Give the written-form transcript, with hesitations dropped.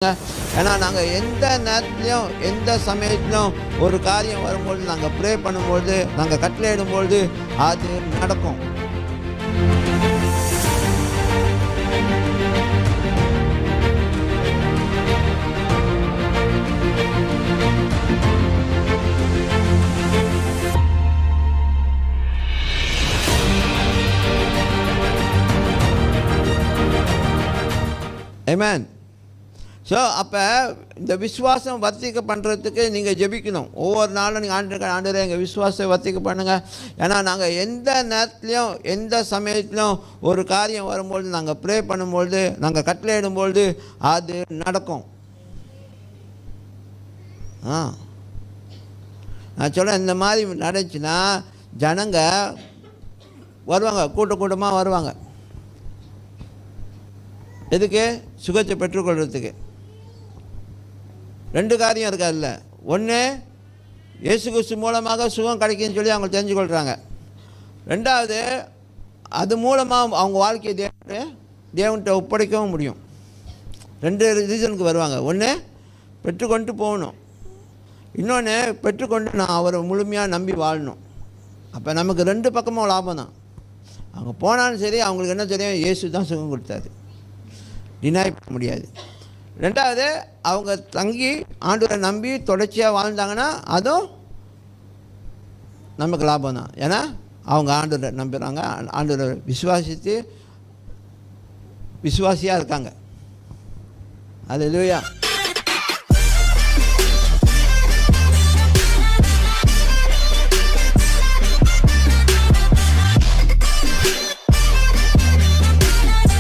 ஏன்னா நாங்கள் எந்த நேரத்துலையும் எந்த சமயத்திலும் ஒரு காரியம் வரும்பொழுது நாங்கள் ப்ரே பண்ணும்பொழுது நாங்கள் கட்டளையிடும்பொழுது அது நடக்கும். ஆமென். ஸோ அப்போ இந்த விசுவாசம் வர்த்திக்க பண்ணுறதுக்கு நீங்கள் ஜெபிக்கணும். ஒவ்வொரு நாளும் நீங்கள் ஆண்டவரே எங்கள் விசுவாசத்தை வர்த்திக்க பண்ணுங்கள். ஏன்னா நாங்கள் எந்த நேரத்துலையும் எந்த சமயத்திலும் ஒரு காரியம் வரும்பொழுது நாங்கள் ப்ரே பண்ணும்பொழுது நாங்கள் கட்டளையிடும்பொழுது அது நடக்கும். நான் சொல்ல இந்த மாதிரி நடந்துச்சுன்னா ஜனங்க வருவாங்க, கூட்டமாக வருவாங்க. எதுக்கு? சுகத்தை பெற்றுக்கொள்கிறதுக்கு. ரெண்டு காரியம் இருக்காதுல்ல. ஒன்று, இயேசு கிறிஸ்து மூலமாக சுகம் கிடைக்குன்னு சொல்லி அவங்க தெரிஞ்சுக்கொள்கிறாங்க. ரெண்டாவது, அது மூலமாக அவங்க வாழ்க்கையை தேவன்கிட்ட ஒப்படைக்கவும் முடியும். ரெண்டு ரீசனுக்கு வருவாங்க. ஒன்று, பெற்றுக்கொண்டு போகணும். இன்னொன்று, பெற்றுக்கொண்டு நான் அவரை முழுமையாக நம்பி வாழணும். அப்போ நமக்கு ரெண்டு பக்கமும் லாபம் தான். அவங்க போனாலும் சரி, அவங்களுக்கு என்ன தெரியும்? இயேசு தான் சுகம் கொடுத்தாரு, டினாய் பண்ண முடியாது. ரெண்டாவது, அவங்க தங்கி ஆண்டவரை நம்பி தொடர்ச்சியாக வாழ்ந்தாங்கன்னா அதுவும் நமக்கு லாபம் தான். ஏன்னா அவங்க ஆண்டவரை நம்புகிறாங்க, ஆண்டவரை விசுவாசியாக இருக்காங்க. அல்லேலூயா.